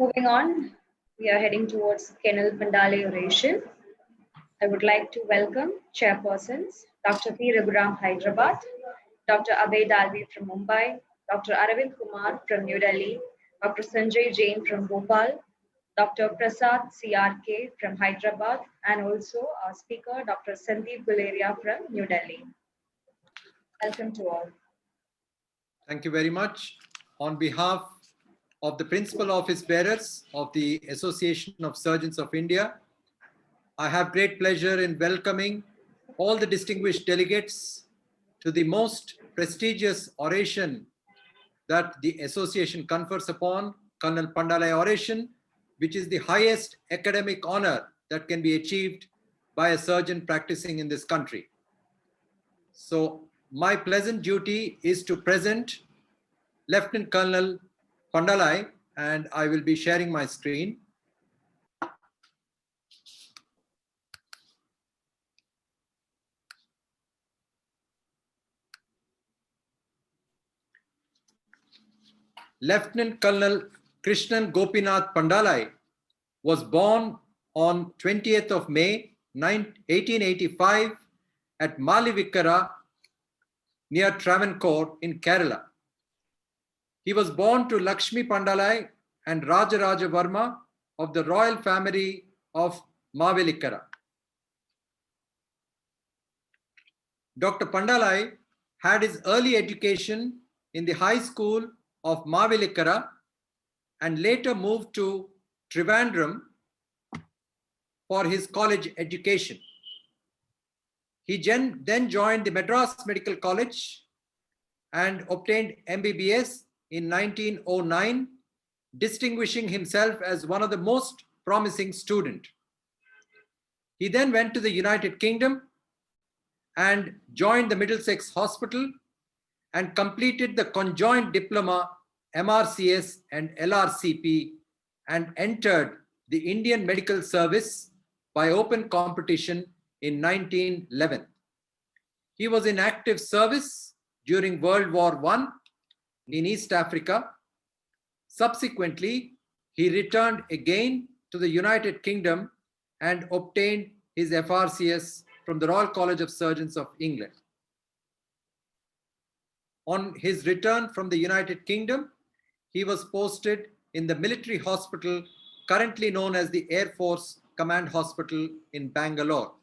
Moving on, we are heading towards Col Pandalai Oration. I would like to welcome chairpersons Dr. P. Raghuram, Hyderabad, Dr. Abhay Dalvi from Mumbai, Dr. Aravind Kumar from New Delhi, Dr. Sanjay Jain from Bhopal, Dr. Prasad CRK from Hyderabad, and also our speaker, Dr. Sandeep Guleria from New Delhi. Welcome to all. Thank you very much. On behalf of the Principal Office Bearers of the Association of Surgeons of India, I have great pleasure in welcoming all the distinguished delegates to the most prestigious oration that the association confers upon, Col Pandalai Oration, which is the highest academic honor that can be achieved by a surgeon practicing in this country. So my pleasant duty is to present Lieutenant Colonel Pandalai, and I will be sharing my screen. Lieutenant Colonel Krishnan Gopinath Pandalai was born on 20th of May 1885 at Malivikkara near Travancore in Kerala. He was born to Lakshmi Pandalai and Rajaraja Varma of the royal family of Mavelikara. Dr. Pandalai had his early education in the high school of Mavelikara and later moved to Trivandrum for his college education. He then joined the Madras Medical College and obtained MBBS in 1909, distinguishing himself as one of the most promising students. He then went to the United Kingdom and joined the Middlesex Hospital and completed the conjoint diploma MRCS and LRCP and entered the Indian Medical Service by open competition in 1911. He was in active service during World War I in East Africa. Subsequently, he returned again to the United Kingdom and obtained his FRCS from the Royal College of Surgeons of England. On his return from the United Kingdom, he was posted in the military hospital currently known as the Air Force Command Hospital in Bangalore.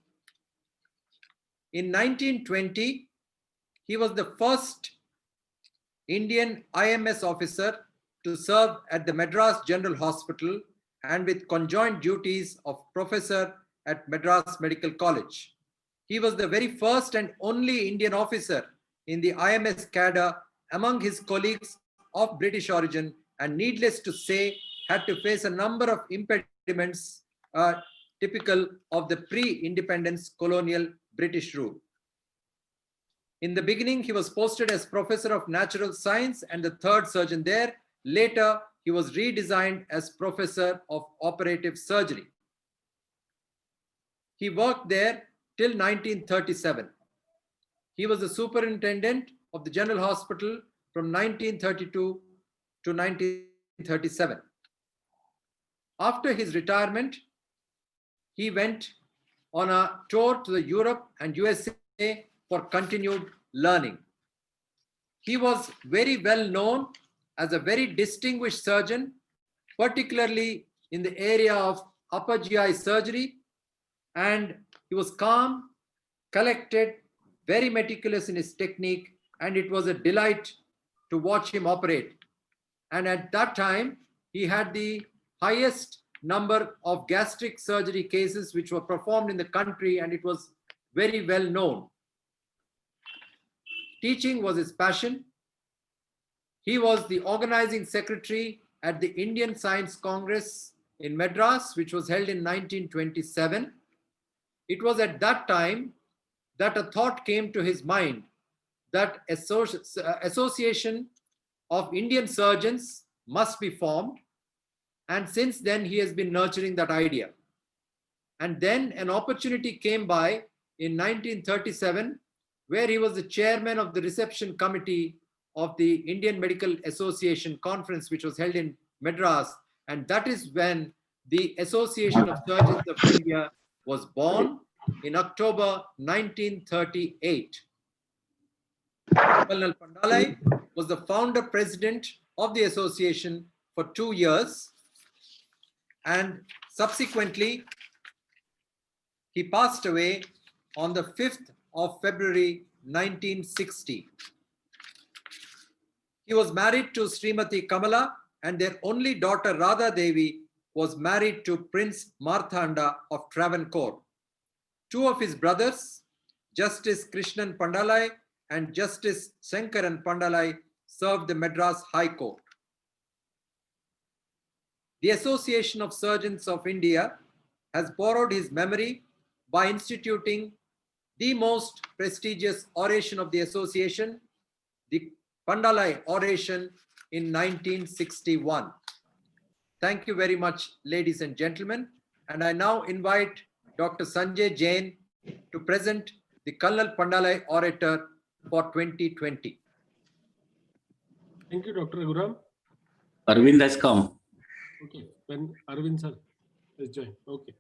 In 1920, he was the first Indian IMS officer to serve at the Madras General Hospital and with conjoint duties of professor at Madras Medical College. He was the very first and only Indian officer in the IMS cadre among his colleagues of British origin, and needless to say, had to face a number of impediments typical of the pre-independence colonial British rule. In the beginning, he was posted as Professor of Natural Science and the third surgeon there. Later, he was redesigned as Professor of Operative Surgery. He worked there till 1937. He was the superintendent of the General Hospital from 1932 to 1937. After his retirement, he went on a tour to Europe and USA for continued learning. He was very well known as a very distinguished surgeon, particularly in the area of upper GI surgery, and he was calm, collected, very meticulous in his technique, and it was a delight to watch him operate. And at that time, he had the highest number of gastric surgery cases which were performed in the country, and it was very well known. Teaching was his passion. He was the organizing secretary at the Indian Science Congress in Madras, which was held in 1927. It was at that time that a thought came to his mind that association of Indian surgeons must be formed. And since then, he has been nurturing that idea. And then an opportunity came by in 1937, where he was the chairman of the reception committee of the Indian Medical Association conference, which was held in Madras. And that is when the Association of Surgeons of India was born in October 1938. Colonel Pandalai was the founder president of the association for 2 years, and subsequently he passed away on the 5th of February 1960. He was married to Srimati Kamala, and their only daughter Radha Devi was married to Prince Marthanda of Travancore. Two of his brothers, Justice Krishnan Pandalai and Justice Shankaran Pandalai, served the Madras High Court. The Association of Surgeons of India has borrowed his memory by instituting the most prestigious oration of the association, the Pandalai Oration, in 1961. Thank you very much, ladies and gentlemen. And I now invite Dr. Sanjay Jain to present the Colonel Pandalai Orator for 2020. Thank you, Dr. Raghuram. Arvind has come. Okay, when Arvind sir has joined. Okay.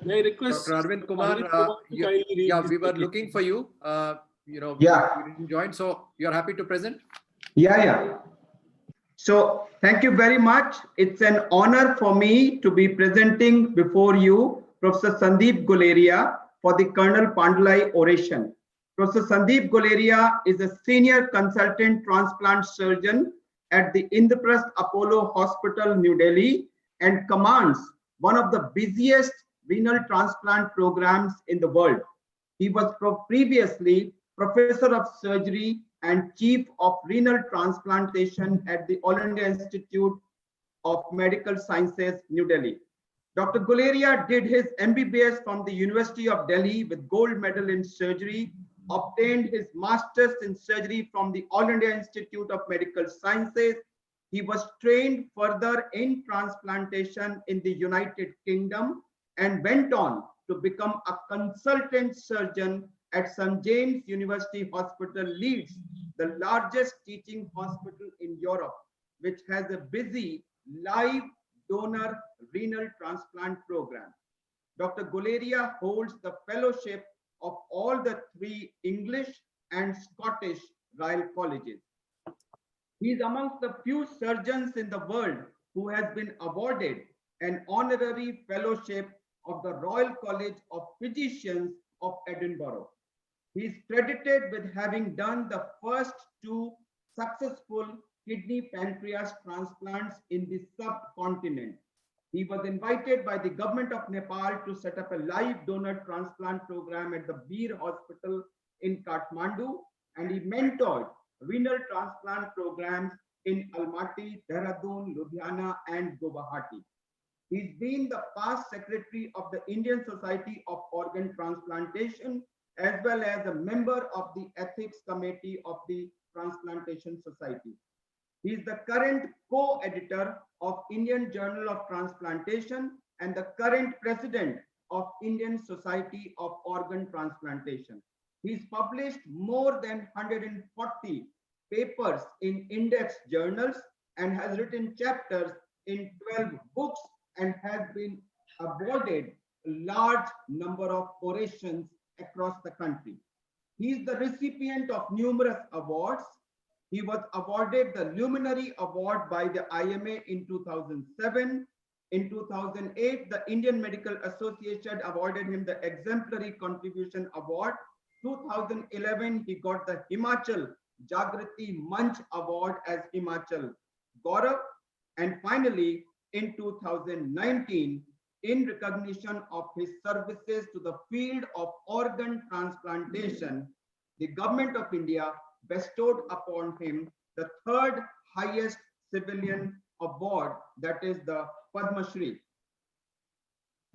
May I request Dr. Arvind Kumar, to kindly read yeah, this we were statement. looking for you. You didn't join, so you're happy to present? Yeah. So thank you very much. It's an honor for me to be presenting before you Professor Sandeep Guleria for the Colonel Pandalai Oration. Professor Sandeep Guleria is a senior consultant transplant surgeon at the Indraprasth Apollo Hospital, New Delhi, and commands one of the busiest renal transplant programs in the world. He was previously Professor of Surgery and Chief of Renal Transplantation at the All India Institute of Medical Sciences, New Delhi. Dr. Guleria did his MBBS from the University of Delhi with gold medal in surgery, obtained his master's in surgery from the All India Institute of Medical Sciences. He was trained further in transplantation in the United Kingdom and went on to become a consultant surgeon at St. James University Hospital, Leeds, the largest teaching hospital in Europe, which has a busy live donor renal transplant program. Dr. Guleria holds the fellowship of all the 3 English and Scottish Royal Colleges. He is amongst the few surgeons in the world who has been awarded an honorary fellowship of the Royal College of Physicians of Edinburgh. He is credited with having done the first 2 successful kidney pancreas transplants in the subcontinent. He was invited by the government of Nepal to set up a live donor transplant program at the Bir Hospital in Kathmandu, and he mentored renal transplant programs in Almaty, Dehradun, Ludhiana, and Guwahati. He's been the past secretary of the Indian Society of Organ Transplantation, as well as a member of the Ethics Committee of the Transplantation Society. He is the current co-editor of Indian Journal of Transplantation and the current president of Indian Society of Organ Transplantation. He's published more than 140 papers in index journals and has written chapters in 12 books and has been awarded a large number of orations across the country. He is the recipient of numerous awards. He was awarded the Luminary Award by the IMA in 2007. In 2008, the Indian Medical Association awarded him the Exemplary Contribution Award. 2011, he got the Himachal Jagrati Manch Award as Himachal Gaurav. And finally, in 2019, in recognition of his services to the field of organ transplantation, the Government of India bestowed upon him the 3rd highest civilian award, that is the Padma Shri.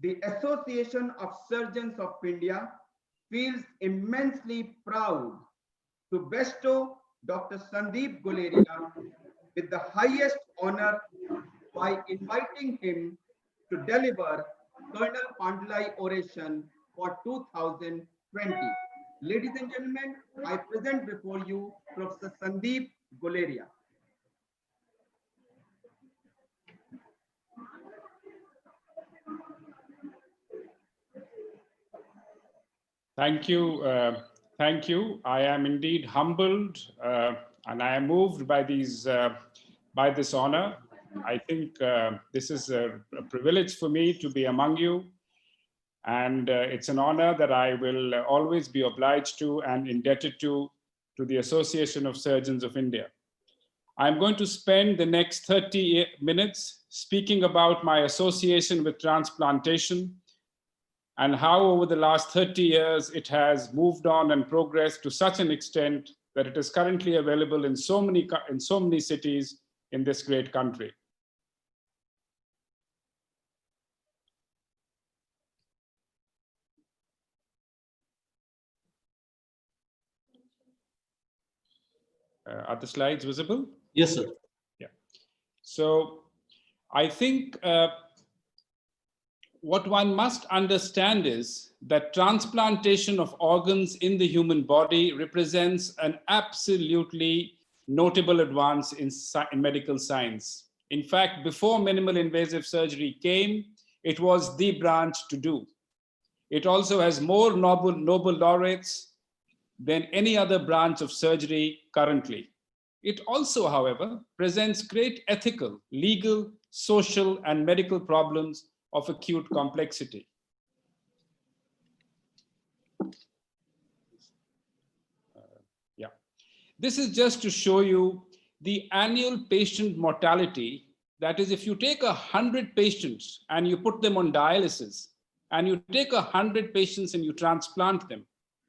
The Association of Surgeons of India feels immensely proud to bestow Dr. Sandeep Guleria with the highest honor by inviting him to deliver Colonel Pandalai Oration for 2020. Ladies and gentlemen, I present before you Professor Sandeep Guleria. Thank you. Thank you. I am indeed humbled and I am moved by by this honor. I think this is a privilege for me to be among you. And it's an honor that I will always be obliged to and indebted to the Association of Surgeons of India. I'm going to spend the next 30 minutes speaking about my association with transplantation and how over the last 30 years it has moved on and progressed to such an extent that it is currently available in so many cities in this great country. Are the slides visible? Yes, sir. Yeah. So I think what one must understand is that transplantation of organs in the human body represents an absolutely notable advance in medical science. In fact, before minimal invasive surgery came, it was the branch to do. It also has more Nobel laureates than any other branch of surgery currently. It also, however, presents great ethical, legal, social, and medical problems of acute complexity. This is just to show you the annual patient mortality. That is, if you take 100 patients and you put them on dialysis, and you take 100 patients and you transplant them,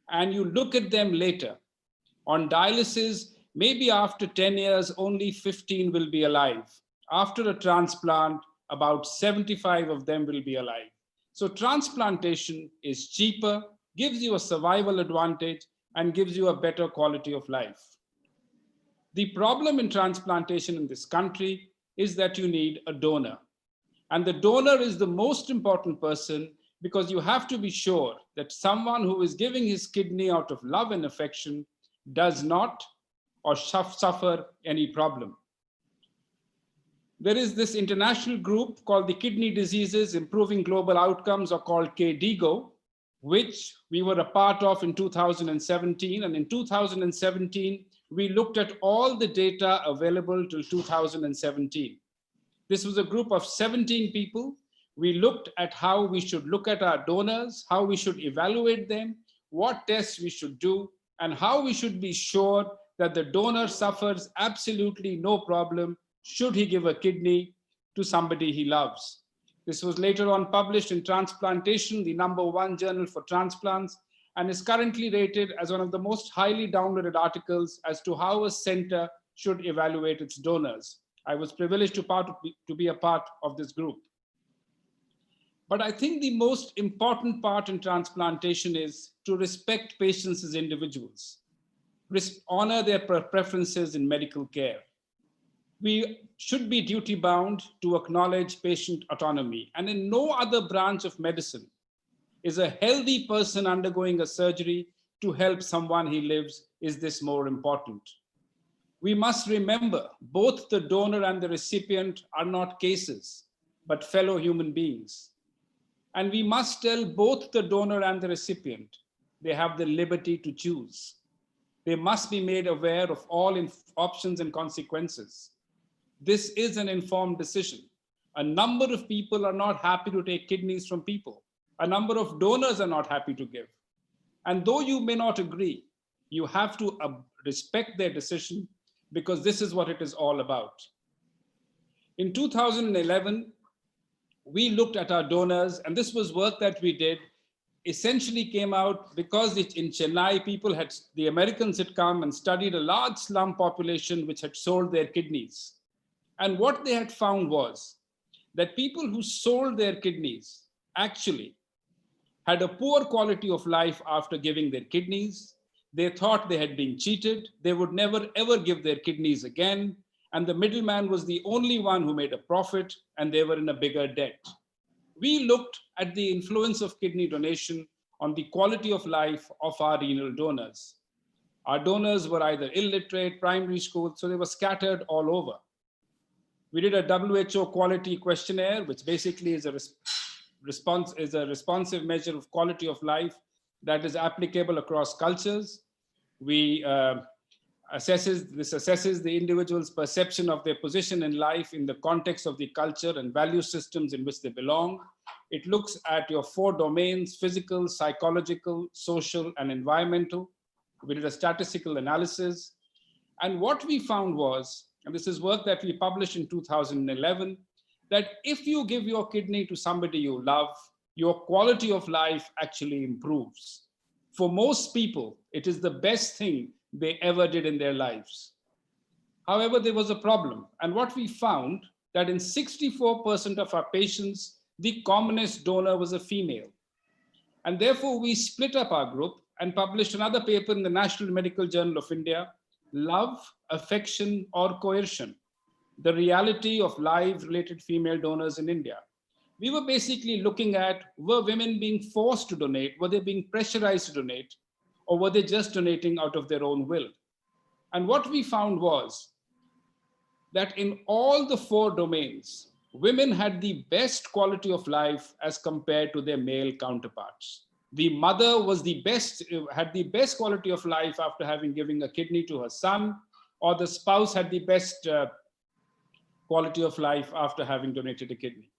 and you look at them later, on dialysis, maybe after 10 years, only 15 will be alive. After a transplant, about 75 of them will be alive. So transplantation is cheaper, gives you a survival advantage, and gives you a better quality of life. The problem in transplantation in this country is that you need a donor. And the donor is the most important person because you have to be sure that someone who is giving his kidney out of love and affection does not or suffer any problem. There is this international group called the Kidney Diseases Improving Global Outcomes, or called KDIGO, which we were a part of in 2017. And in 2017, we looked at all the data available till 2017. This was a group of 17 people. We looked at how we should look at our donors, how we should evaluate them, what tests we should do, and how we should be sure that the donor suffers absolutely no problem should he give a kidney to somebody he loves. This was later on published in Transplantation, the #1 journal for transplants, and is currently rated as one of the most highly downloaded articles as to how a center should evaluate its donors. I was privileged to be a part of this group. But I think the most important part in transplantation is to respect patients as individuals, honor their preferences in medical care. We should be duty bound to acknowledge patient autonomy. And in no other branch of medicine is a healthy person undergoing a surgery to help someone he lives is this more important. We must remember both the donor and the recipient are not cases, but fellow human beings. And we must tell both the donor and the recipient they have the liberty to choose. They must be made aware of all options and consequences. This is an informed decision. A number of people are not happy to take kidneys from people. A number of donors are not happy to give. And though you may not agree, you have to respect their decision, because this is what it is all about. In 2011, we looked at our donors, and this was work that we did, essentially came out because in Chennai, the Americans had come and studied a large slum population which had sold their kidneys. And what they had found was that people who sold their kidneys actually had a poor quality of life after giving their kidneys. They thought they had been cheated. They would never, ever give their kidneys again. And the middleman was the only one who made a profit, and they were in a bigger debt. We looked at the influence of kidney donation on the quality of life of our renal donors. Our donors were either illiterate, primary school, so they were scattered all over. We did a WHO Quality Questionnaire, which basically is a responsive measure of quality of life that is applicable across cultures. This assesses the individual's perception of their position in life in the context of the culture and value systems in which they belong. It looks at your 4 domains: physical, psychological, social, and environmental. We did a statistical analysis. And what we found was, and this is work that we published in 2011, that if you give your kidney to somebody you love, your quality of life actually improves. For most people, it is the best thing they ever did in their lives. However, there was a problem. And what we found, that in 64% of our patients, the commonest donor was a female. And therefore, we split up our group and published another paper in the National Medical Journal of India, Love, Affection, or Coercion: the reality of live-related female donors in India. We were basically looking at, were women being forced to donate? Were they being pressurized to donate? Or were they just donating out of their own will? And what we found was that in all the 4 domains, women had the best quality of life as compared to their male counterparts. The mother was had the best quality of life after having given a kidney to her son, or the spouse had the best quality of life after having donated a kidney.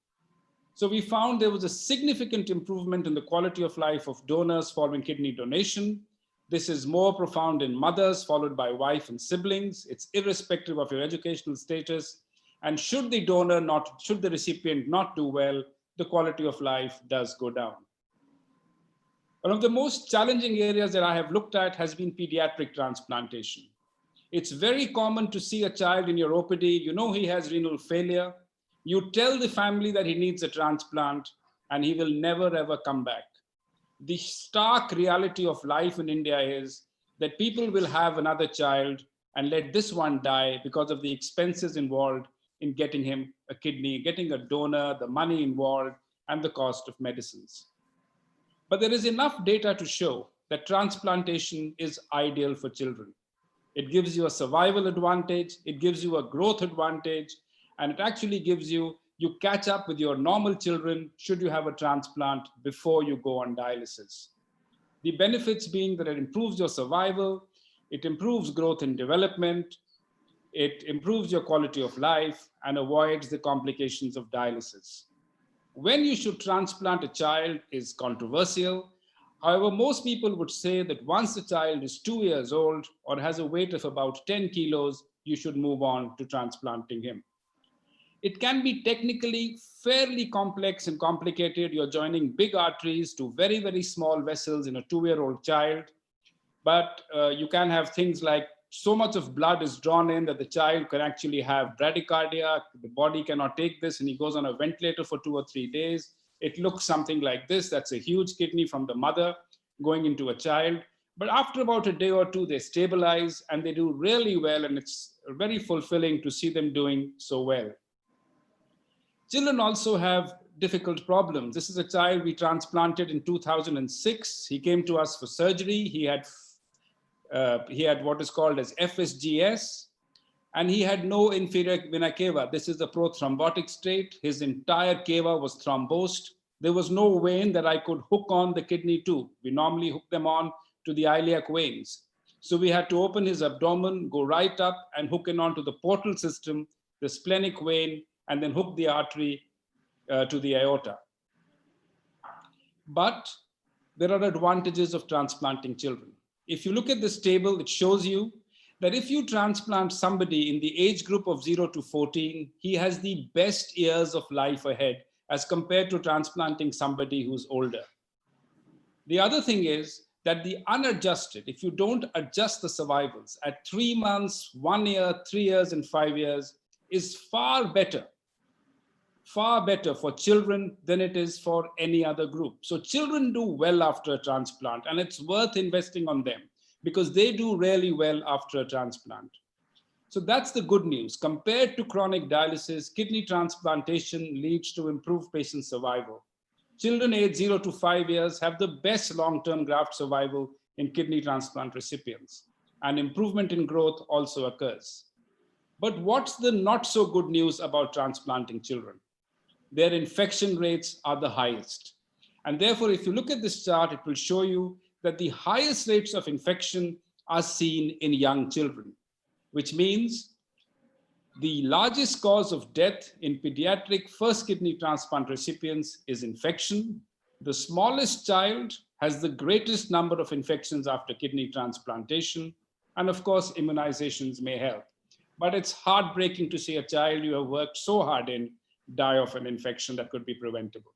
So we found there was a significant improvement in the quality of life of donors following kidney donation. This is more profound in mothers, followed by wife and siblings. It's irrespective of your educational status. And should the recipient not do well, the quality of life does go down. One of the most challenging areas that I have looked at has been pediatric transplantation. It's very common to see a child in your OPD, you know he has renal failure. You tell the family that he needs a transplant and he will never ever come back. The stark reality of life in India is that people will have another child and let this one die because of the expenses involved in getting him a kidney, getting a donor, the money involved, and the cost of medicines. But there is enough data to show that transplantation is ideal for children. It gives you a survival advantage, it gives you a growth advantage, and it actually gives you catch up with your normal children should you have a transplant before you go on dialysis. The benefits being that it improves your survival, it improves growth and development, it improves your quality of life, and avoids the complications of dialysis. When you should transplant a child is controversial. However, most people would say that once the child is 2 years old or has a weight of about 10 kilos, you should move on to transplanting him. It can be technically fairly complex and complicated. You're joining big arteries to very, very small vessels in a 2-year-old child. But you can have things like so much of blood is drawn in that the child can actually have bradycardia. The body cannot take this and he goes on a ventilator for 2 or 3 days. It looks something like this. That's a huge kidney from the mother going into a child. But after about a day or two, they stabilize and they do really well. And it's very fulfilling to see them doing so well. Children also have difficult problems. This is a child we transplanted in 2006. He came to us for surgery. He had what is called as FSGS, and he had no inferior vena cava. This is a prothrombotic state. His entire cava was thrombosed. There was no vein that I could hook on the kidney to. We normally hook them on to the iliac veins. So we had to open his abdomen, go right up and hook it onto the portal system, the splenic vein, and then hook the artery to the aorta. But there are advantages of transplanting children. If you look at this table, it shows you that if you transplant somebody in the age group of 0 to 14, he has the best years of life ahead as compared to transplanting somebody who's older. The other thing is that the unadjusted, if you don't adjust the survivals at 3 months, 1 year, 3 years, and 5 years, is far better for children than it is for any other group. So children do well after a transplant, and it's worth investing on them because they do really well after a transplant. So that's the good news. Compared to chronic dialysis, kidney transplantation leads to improved patient survival. Children aged 0 to 5 years have the best long-term graft survival in kidney transplant recipients, and improvement in growth also occurs. But what's the not so good news about transplanting children? Their infection rates are the highest. And therefore, if you look at this chart, it will show you that the highest rates of infection are seen in young children, which means the largest cause of death in pediatric first kidney transplant recipients is infection. The smallest child has the greatest number of infections after kidney transplantation. And of course, immunizations may help. But it's heartbreaking to see a child you have worked so hard in die of an infection that could be preventable.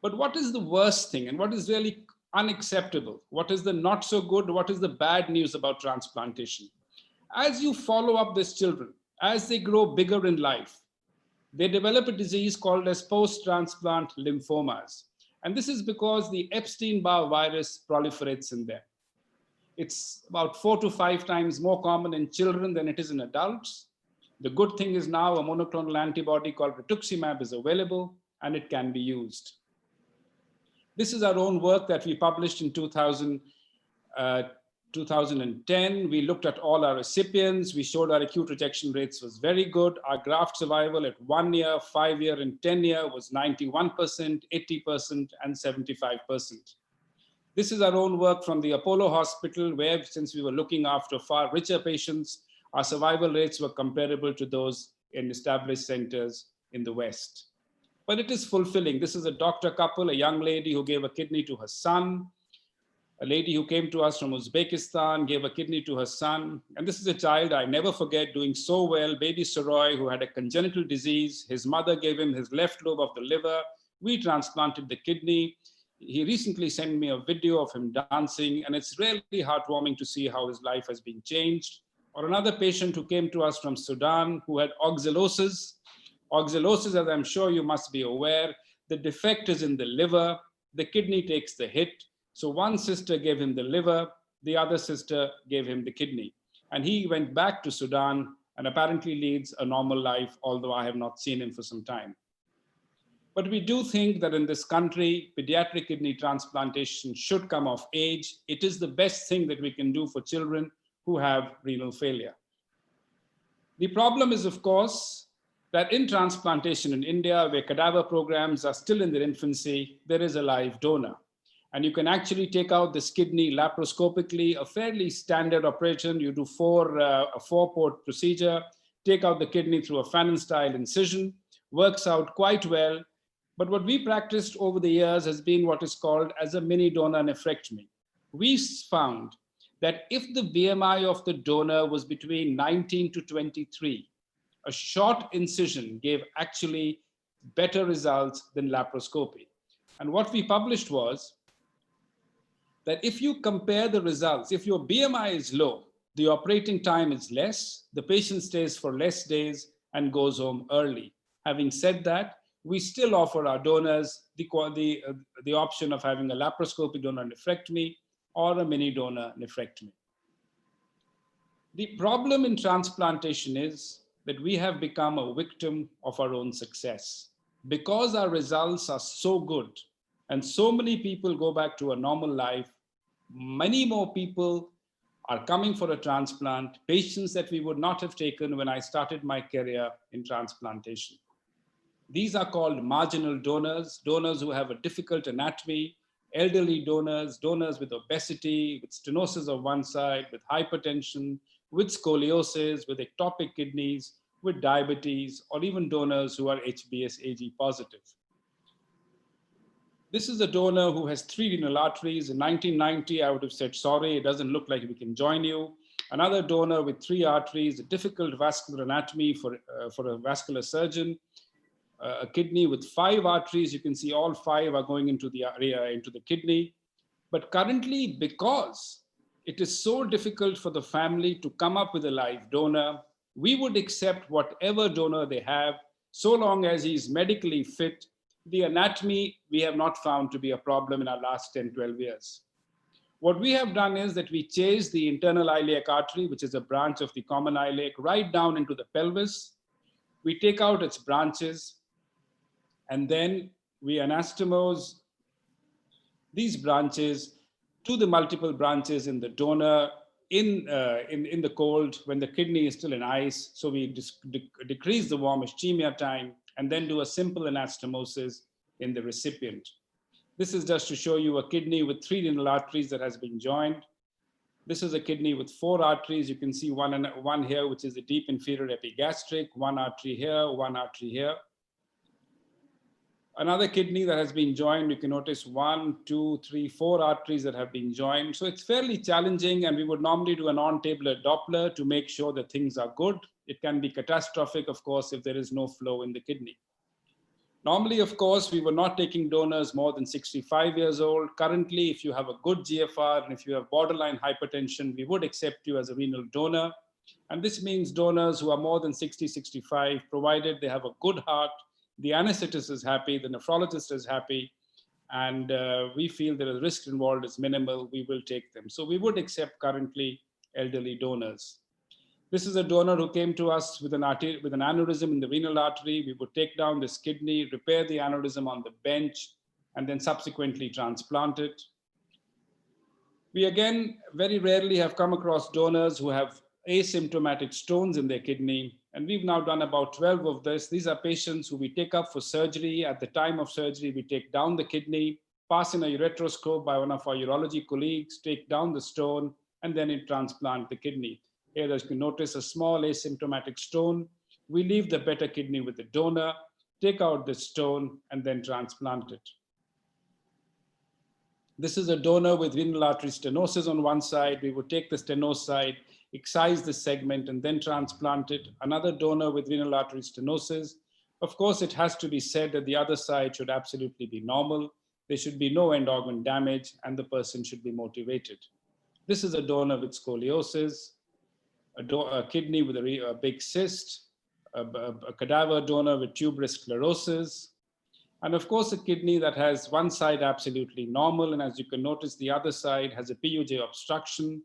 But what is the worst thing and what is really unacceptable? What is the not so good? What is the bad news about transplantation? As you follow up these children, as they grow bigger in life, they develop a disease called as post-transplant lymphomas. And this is because the Epstein-Barr virus proliferates in them. It's about 4 to 5 times more common in children than it is in adults. The good thing is now a monoclonal antibody called rituximab is available and it can be used. This is our own work that we published in 2010. We looked at all our recipients. We showed our acute rejection rates was very good. Our graft survival at 1 year, 5 year, and 10 year was 91%, 80%, and 75%. This is our own work from the Apollo Hospital, where since we were looking after far richer patients, our survival rates were comparable to those in established centers in the West. But it is fulfilling. This is a doctor couple, a young lady who gave a kidney to her son, a lady who came to us from Uzbekistan, gave a kidney to her son. And this is a child I never forget doing so well, baby Saroy, who had a congenital disease. His mother gave him his left lobe of the liver. We transplanted the kidney. He recently sent me a video of him dancing, and it's really heartwarming to see how his life has been changed. Or another patient who came to us from Sudan who had oxalosis. Oxalosis, as I'm sure you must be aware, the defect is in the liver. The kidney takes the hit. So one sister gave him the liver, the other sister gave him the kidney. And he went back to Sudan and apparently leads a normal life, although I have not seen him for some time. But we do think that in this country, pediatric kidney transplantation should come of age. It is the best thing that we can do for children who have renal failure. The problem is, of course, that in transplantation in India, where cadaver programs are still in their infancy, there is a live donor. And you can actually take out this kidney laparoscopically, a fairly standard operation. You do a 4-port procedure, take out the kidney through a Fanon-style incision, works out quite well. But what we practiced over the years has been what is called as a mini donor nephrectomy. We found that if the BMI of the donor was between 19 to 23, a short incision gave actually better results than laparoscopy. And what we published was that if you compare the results, if your BMI is low, the operating time is less, the patient stays for less days and goes home early. Having said that, we still offer our donors the option of having a laparoscopic donor nephrectomy or a mini donor nephrectomy. The problem in transplantation is that we have become a victim of our own success. Because our results are so good and so many people go back to a normal life, many more people are coming for a transplant, patients that we would not have taken when I started my career in transplantation. These are called marginal donors, donors who have a difficult anatomy, elderly donors, donors with obesity, with stenosis of one side, with hypertension, with scoliosis, with ectopic kidneys, with diabetes, or even donors who are HBsAg positive. This is a donor who has 3 renal arteries. In 1990, I would have said, sorry, it doesn't look like we can join you. Another donor with 3 arteries, a difficult vascular anatomy for a vascular surgeon. A kidney with 5 arteries, you can see all 5 are going into the kidney. But currently, because it is so difficult for the family to come up with a live donor, we would accept whatever donor they have, so long as he's medically fit. The anatomy we have not found to be a problem in our last 10, 12 years. What we have done is that we chase the internal iliac artery, which is a branch of the common iliac, right down into the pelvis. We take out its branches, and then we anastomose these branches to the multiple branches in the donor in the cold when the kidney is still in ice. So we decrease the warm ischemia time and then do a simple anastomosis in the recipient. This is just to show you a kidney with 3 renal arteries that has been joined. This is a kidney with 4 arteries. You can see one here, which is the deep inferior epigastric, 1 artery here, 1 artery here. Another kidney that has been joined, you can notice 1, 2, 3, 4 arteries that have been joined. So it's fairly challenging, and we would normally do a non-tabular Doppler to make sure that things are good. It can be catastrophic, of course, if there is no flow in the kidney. Normally, of course, we were not taking donors more than 65 years old. Currently, if you have a good GFR and if you have borderline hypertension, we would accept you as a renal donor. And this means donors who are more than 60, 65, provided they have a good heart, the anesthetist is happy, the nephrologist is happy, and we feel the risk involved is minimal, we will take them. So we would accept currently elderly donors. This is a donor who came to us with an aneurysm in the renal artery. We would take down this kidney, repair the aneurysm on the bench, and then subsequently transplant it. We again very rarely have come across donors who have asymptomatic stones in their kidney. And we've now done about 12 of this. These are patients who we take up for surgery. At the time of surgery, we take down the kidney, pass in a ureteroscope by one of our urology colleagues, take down the stone, and then we transplant the kidney. Here, as you can notice, a small asymptomatic stone. We leave the better kidney with the donor, take out the stone, and then transplant it. This is a donor with renal artery stenosis on one side. We would take the stenosed side, excise the segment, and then transplant it. Another donor with renal artery stenosis. Of course, it has to be said that the other side should absolutely be normal. There should be no end organ damage, and the person should be motivated. This is a donor with scoliosis, a kidney with a big cyst, a cadaver donor with tuberous sclerosis, and of course a kidney that has one side absolutely normal, and as you can notice, the other side has a PUJ obstruction.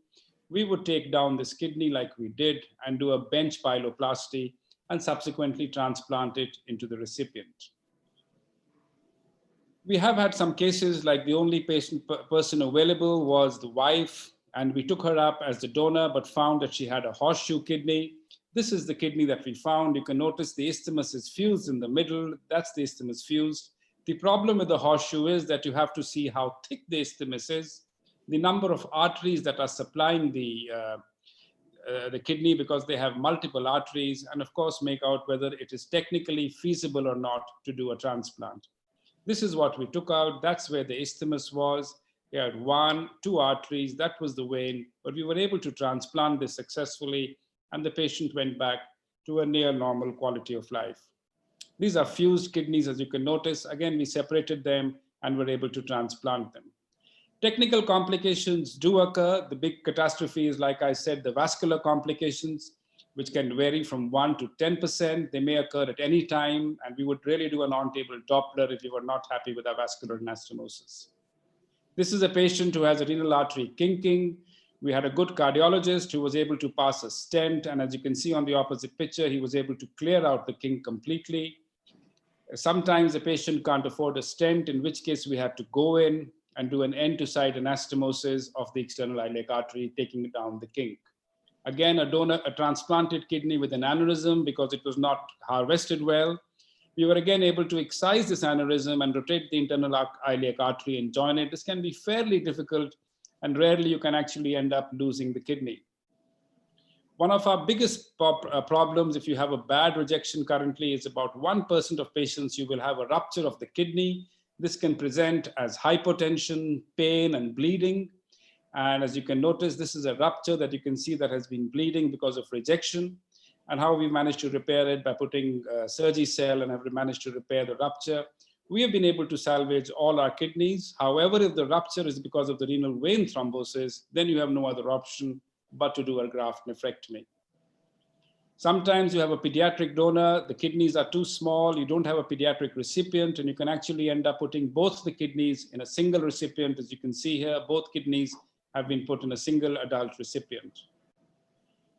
We would take down this kidney like we did and do a bench pyeloplasty and subsequently transplant it into the recipient. We have had some cases like the only person available was the wife, and we took her up as the donor, but found that she had a horseshoe kidney. This is the kidney that we found. You can notice the isthmus is fused in the middle. That's the isthmus fused. The problem with the horseshoe is that you have to see how thick the isthmus is, the number of arteries that are supplying the kidney, because they have multiple arteries, and of course make out whether it is technically feasible or not to do a transplant. This is what we took out. That's where the isthmus was. We had 1, 2 arteries. That was the vein, but we were able to transplant this successfully, and the patient went back to a near normal quality of life. These are fused kidneys, as you can notice. Again, we separated them and were able to transplant them. Technical complications do occur. The big catastrophe is, like I said, the vascular complications, which can vary from 1 to 10%. They may occur at any time, and we would really do a non-table Doppler if we were not happy with our vascular anastomosis. This is a patient who has a renal artery kinking. We had a good cardiologist who was able to pass a stent, and as you can see on the opposite picture, he was able to clear out the kink completely. Sometimes the patient can't afford a stent, in which case we had to go in and do an end-to-side anastomosis of the external iliac artery, taking down the kink. Again, a transplanted kidney with an aneurysm, because it was not harvested well. We were again able to excise this aneurysm and rotate the internal iliac artery and join it. This can be fairly difficult, and rarely you can actually end up losing the kidney. One of our biggest problems, if you have a bad rejection currently, is about 1% of patients you will have a rupture of the kidney. This can present as hypotension, pain, and bleeding. And as you can notice, this is a rupture that you can see that has been bleeding because of rejection, and how we managed to repair it by putting Surgicel and have managed to repair the rupture. We have been able to salvage all our kidneys. However, if the rupture is because of the renal vein thrombosis, then you have no other option but to do a graft nephrectomy. Sometimes you have a pediatric donor, the kidneys are too small, you don't have a pediatric recipient, and you can actually end up putting both the kidneys in a single recipient. As you can see here, both kidneys have been put in a single adult recipient.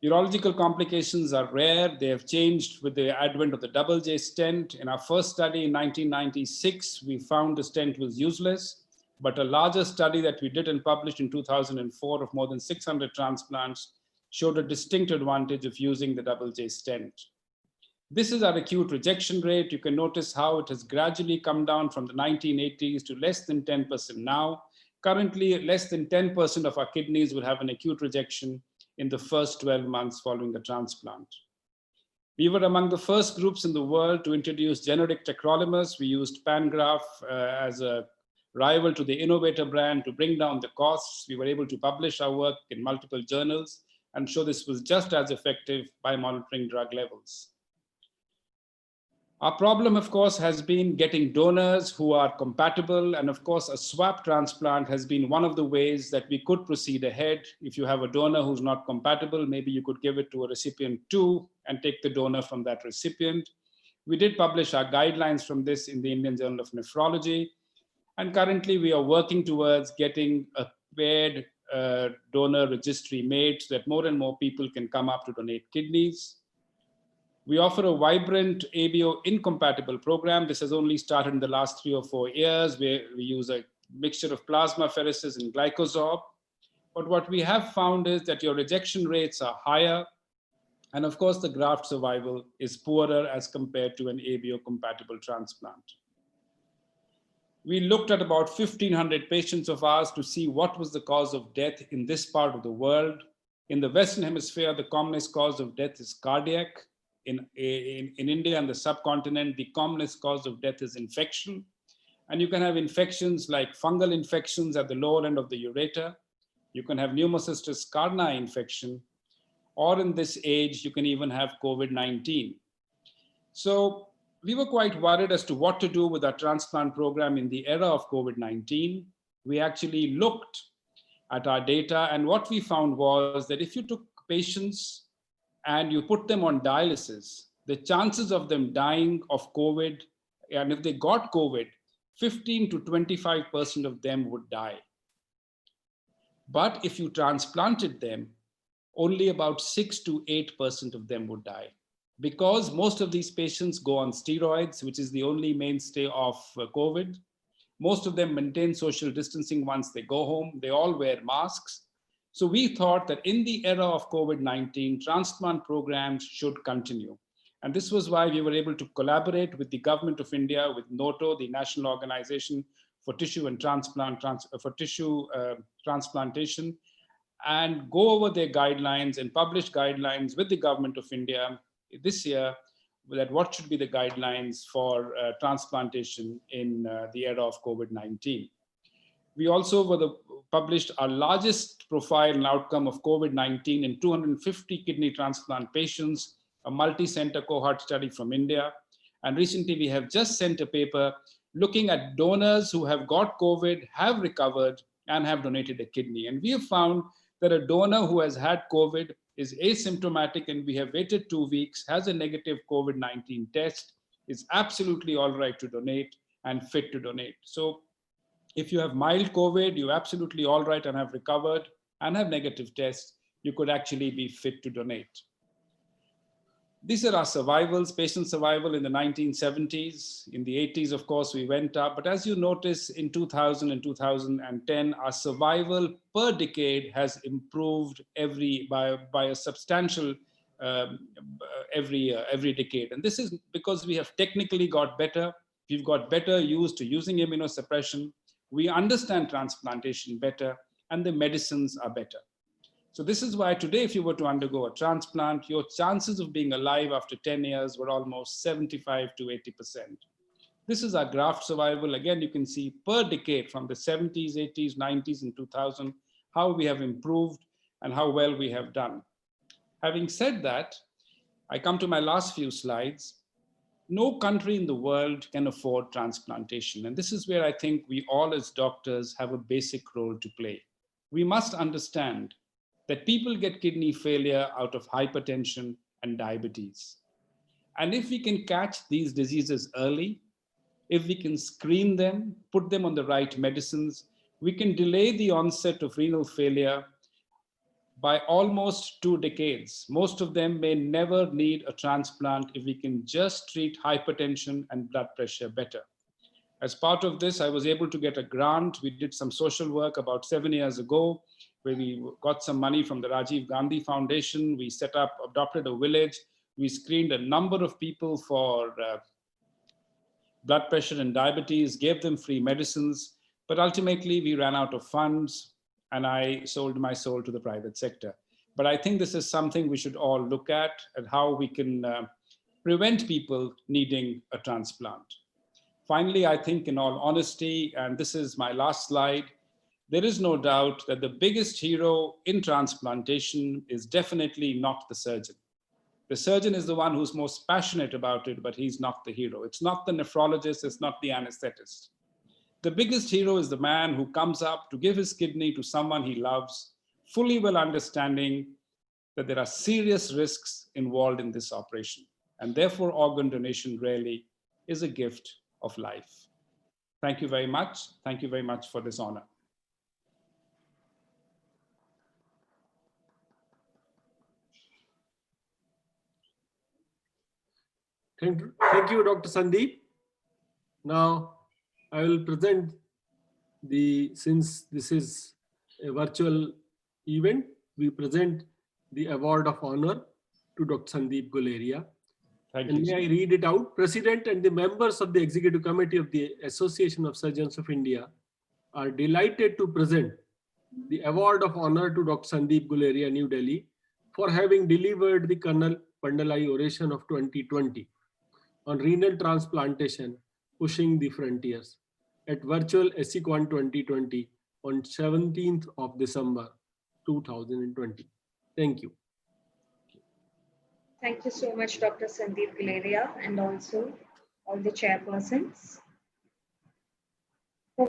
Urological complications are rare. They have changed with the advent of the double J stent. In our first study in 1996, we found the stent was useless, but a larger study that we did and published in 2004 of more than 600 transplants showed a distinct advantage of using the double J stent. This is our acute rejection rate. You can notice how it has gradually come down from the 1980s to less than 10% now. Currently, less than 10% of our kidneys will have an acute rejection in the first 12 months following the transplant. We were among the first groups in the world to introduce generic tacrolimus. We used Pangraph as a rival to the innovator brand to bring down the costs. We were able to publish our work in multiple journals and show this was just as effective by monitoring drug levels. Our problem, of course, has been getting donors who are compatible. And of course, a swap transplant has been one of the ways that we could proceed ahead. If you have a donor who's not compatible, maybe you could give it to a recipient too and take the donor from that recipient. We did publish our guidelines from this in the Indian Journal of Nephrology. And currently we are working towards getting a paired donor registry made so that more and more people can come up to donate kidneys. We offer a vibrant ABO incompatible program. This has only started in the last 3 or 4 years, where we use a mixture of plasmapheresis and glycosorb. But what we have found is that your rejection rates are higher. And of course, the graft survival is poorer as compared to an ABO compatible transplant. We looked at about 1,500 patients of ours to see what was the cause of death in this part of the world. In the Western Hemisphere, the commonest cause of death is cardiac. In India and the subcontinent, the commonest cause of death is infection. And you can have infections like fungal infections at the lower end of the ureter. You can have pneumocystis carni infection, or in this age, you can even have COVID-19. So we were quite worried as to what to do with our transplant program in the era of COVID-19. We actually looked at our data, and what we found was that if you took patients and you put them on dialysis, the chances of them dying of COVID, and if they got COVID, 15 to 25% of them would die. But if you transplanted them, only about 6 to 8% of them would die. Because most of these patients go on steroids, which is the only mainstay of COVID. Most of them maintain social distancing once they go home. They all wear masks. So we thought that in the era of COVID-19, transplant programs should continue. And this was why we were able to collaborate with the government of India, with NOTO, the National Organization for Tissue and Transplantation, and go over their guidelines and publish guidelines with the government of India this year, that what should be the guidelines for transplantation in the era of COVID-19. We also published our largest profile and outcome of COVID-19 in 250 kidney transplant patients, a multi-center cohort study from India. And recently we have just sent a paper looking at donors who have got COVID, have recovered, and have donated a kidney. And we have found that a donor who has had COVID is asymptomatic, and we have waited 2 weeks, has a negative COVID-19 test, is absolutely all right to donate and fit to donate. So if you have mild COVID, you're absolutely all right and have recovered and have negative tests, you could actually be fit to donate. These are our survivals, patient survival in the 1970s. In the 80s, of course, we went up. But as you notice, in 2000 and 2010, our survival per decade has improved by a substantial every decade. And this is because we have technically got better. We've got better used to using immunosuppression. We understand transplantation better, and the medicines are better. So this is why today, if you were to undergo a transplant, your chances of being alive after 10 years were almost 75 to 80%. This is our graft survival. Again, you can see per decade from the 70s, 80s, 90s, and 2000, how we have improved and how well we have done. Having said that, I come to my last few slides. No country in the world can afford transplantation. And this is where I think we all as doctors have a basic role to play. We must understand that people get kidney failure out of hypertension and diabetes. And if we can catch these diseases early, if we can screen them, put them on the right medicines, we can delay the onset of renal failure by almost 2 decades. Most of them may never need a transplant if we can just treat hypertension and blood pressure better. As part of this, I was able to get a grant. We did some social work about 7 years ago, where we got some money from the Rajiv Gandhi Foundation. We adopted a village We screened a number of people for blood pressure and diabetes, gave them free medicines, but ultimately we ran out of funds and I sold my soul to the private sector. But I think this is something we should all look at how we can prevent people needing a transplant. Finally, I think in all honesty, and this is my last slide, there is no doubt that the biggest hero in transplantation is definitely not the surgeon. The surgeon is the one who's most passionate about it, but he's not the hero. It's not the nephrologist, it's not the anesthetist. The biggest hero is the man who comes up to give his kidney to someone he loves, fully well understanding that there are serious risks involved in this operation. And therefore, organ donation really is a gift of life. Thank you very much. Thank you very much for this honor. Thank you, Dr. Sandeep. Now, I will present since this is a virtual event, we present the award of honor to Dr. Sandeep Guleria. Thank And you. may I read it out? President and the members of the Executive Committee of the Association of Surgeons of India are delighted to present the award of honor to Dr. Sandeep Guleria, New Delhi, for having delivered the Col Pandalai Oration of 2020 on renal transplantation, pushing the frontiers at virtual ASICON 2020 on 17th of December 2020. Thank you. Thank you so much, Dr. Sandeep Guleria, and also all the chairpersons.